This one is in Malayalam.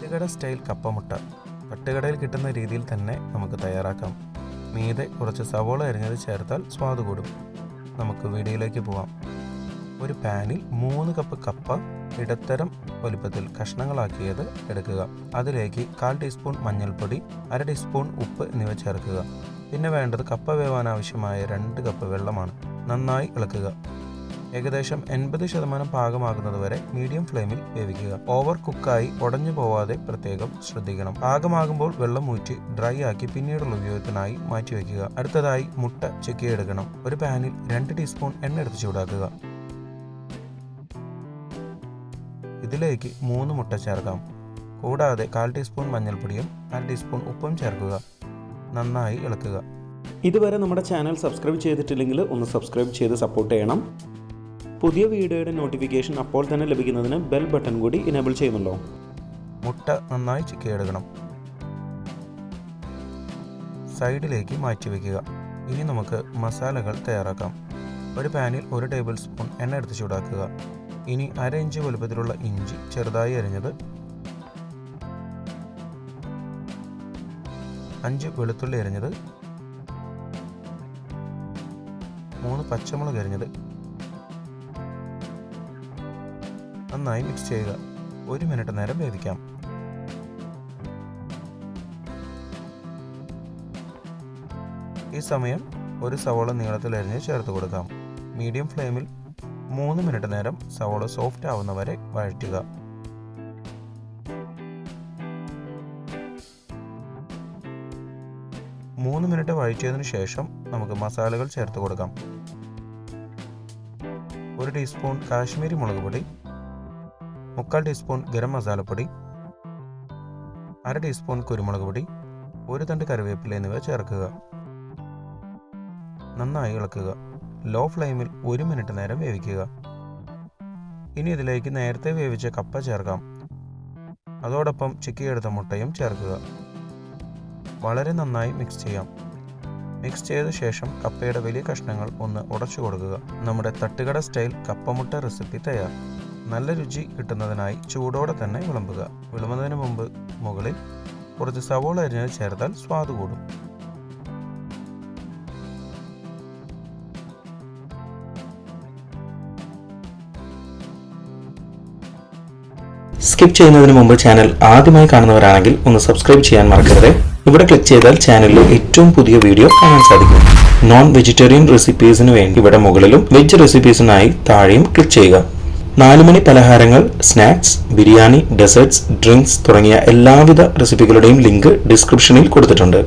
തട്ടുകട സ്റ്റൈൽ കപ്പ മുട്ട തട്ടുകടയിൽ കിട്ടുന്ന രീതിയിൽ തന്നെ നമുക്ക് തയ്യാറാക്കാം. മീതെ കുറച്ച് സവോള അരിഞ്ഞത് ചേർത്താൽ സ്വാദ് കൂടും. നമുക്ക് വീഡിയോയിലേക്ക് പോവാം. ഒരു പാനിൽ 3 കപ്പ് കപ്പ ഇടത്തരം വലുപ്പത്തിൽ കഷ്ണങ്ങളാക്കിയത് എടുക്കുക. അതിലേക്ക് 1/4 ടീസ്പൂൺ മഞ്ഞൾപ്പൊടി, 1/2 ടീസ്പൂൺ ഉപ്പ് എന്നിവ ചേർക്കുക. പിന്നെ വേണ്ടത് കപ്പ വേവാൻ ആവശ്യമായ 2 കപ്പ് വെള്ളമാണ്. നന്നായി ഇളക്കുക. ഏകദേശം 80% പാകമാകുന്നത് വരെ മീഡിയം ഫ്ലെയിമിൽ വേവിക്കുക. ഓവർ കുക്കായി ഉടഞ്ഞു പോവാതെ പ്രത്യേകം ശ്രദ്ധിക്കണം. പാകമാകുമ്പോൾ വെള്ളം ഊറ്റി ഡ്രൈ ആക്കി പിന്നീടുള്ള ഉപയോഗത്തിനായി മാറ്റിവെക്കുക. അടുത്തതായി മുട്ട ചിക്കിയെടുക്കണം. ഒരു പാനിൽ 2 ടീസ്പൂൺ എണ്ണ എടുത്ത് ചൂടാക്കുക. ഇതിലേക്ക് 3 മുട്ട ചേർക്കാം. കൂടാതെ 1/4 ടീസ്പൂൺ മഞ്ഞൾപ്പൊടിയും 1/2 ടീസ്പൂൺ ഉപ്പും ചേർക്കുക. നന്നായി ഇളക്കുക. ഇതുവരെ നമ്മുടെ ചാനൽ സബ്സ്ക്രൈബ് ചെയ്തിട്ടില്ലെങ്കിൽ ഒന്ന് സബ്സ്ക്രൈബ് ചെയ്ത് സപ്പോർട്ട് ചെയ്യണം. പുതിയ വീഡിയോയുടെ നോട്ടിഫിക്കേഷൻ അപ്പോൾ തന്നെ ലഭിക്കുന്നതിന് ബെൽ ബട്ടൺ കൂടി ഇനേബിൾ ചെയ്യുമല്ലോ. മുട്ട നന്നായി ചിക്കിയെടുക്കണം. സൈഡിലേക്ക് മാറ്റിവെക്കുക. ഇനി നമുക്ക് മസാലകൾ തയ്യാറാക്കാം. ഒരു പാനിൽ 1 ടേബിൾ സ്പൂൺ എണ്ണ എടുത്ത് ചൂടാക്കുക. ഇനി 1/2 ഇഞ്ച് വലുപ്പത്തിലുള്ള ഇഞ്ചി ചെറുതായി അരിഞ്ഞത്, 5 വെളുത്തുള്ളി അരിഞ്ഞത്, 3 പച്ചമുളക് അരിഞ്ഞത് നന്നായി മിക്സ് ചെയ്യുക. 1 മിനിറ്റ് നേരം വേവിക്കാം. ഈ സമയം ഒരു സവോള നീളത്തിൽ അരിഞ്ഞ് ചേർത്ത് കൊടുക്കാം. മീഡിയം ഫ്ലെയിമിൽ 3 മിനിറ്റ് നേരം സവോള സോഫ്റ്റ് ആവുന്നവരെ വഴറ്റുക. മൂന്ന് മിനിറ്റ് വഴറ്റിയതിനു ശേഷം നമുക്ക് മസാലകൾ ചേർത്ത് കൊടുക്കാം. 1 ടീസ്പൂൺ കാശ്മീരി മുളക് പൊടി, 3/4 ടീസ്പൂൺ ഗരം മസാലപ്പൊടി, 1/2 ടീസ്പൂൺ കുരുമുളക് പൊടി, 1 തണ്ട് കറിവേപ്പില എന്നിവ ചേർക്കുക. നന്നായി ഇളക്കുക. ലോ ഫ്ലെയിമിൽ 1 മിനിറ്റ് നേരം വേവിക്കുക. ഇനി ഇതിലേക്ക് നേരത്തെ വേവിച്ച കപ്പ ചേർക്കാം. അതോടൊപ്പം ചിക്കിയെടുത്ത മുട്ടയും ചേർക്കുക. വളരെ നന്നായി മിക്സ് ചെയ്യാം. മിക്സ് ചെയ്ത ശേഷം കപ്പയുടെ വലിയ കഷ്ണങ്ങൾ ഒന്ന് ഉടച്ചു കൊടുക്കുക. നമ്മുടെ തട്ടുകട സ്റ്റൈൽ കപ്പമുട്ട റെസിപ്പി തയ്യാർ. നല്ല രുചി കിട്ടുന്നതിനായി ചൂടോടെ തന്നെ വിളമ്പുക. വിളമ്പുന്നതിന് മുമ്പ് മുകളിൽ കുറച്ച് സവോള അരിഞ്ഞത് ചേർത്താൽ സ്വാദ് കൂടും. സ്കിപ്പ് ചെയ്യുന്നതിന് മുമ്പ് ചാനൽ ആദ്യമായി കാണുന്നവരാണെങ്കിൽ ഒന്ന് സബ്സ്ക്രൈബ് ചെയ്യാൻ മറക്കരുത്. ഇവിടെ ക്ലിക്ക് ചെയ്താൽ ചാനലിലെ ഏറ്റവും പുതിയ വീഡിയോ കാണാൻ സാധിക്കും. നോൺ വെജിറ്റേറിയൻ റെസിപ്പീസിന് വേണ്ടി ഇവിടെ മുകളിലും വെജ് റെസിപ്പീസിനായി താഴെയും ക്ലിക്ക് ചെയ്യുക. 4 മണി പലഹാരങ്ങൾ, സ്നാക്സ്, ബിരിയാണി, ഡെസേർട്സ്, ഡ്രിങ്ക്സ് തുടങ്ങിയ എല്ലാവിധ റെസിപ്പികളുടെയും ലിങ്ക് ഡിസ്ക്രിപ്ഷനിൽ കൊടുത്തിട്ടുണ്ട്.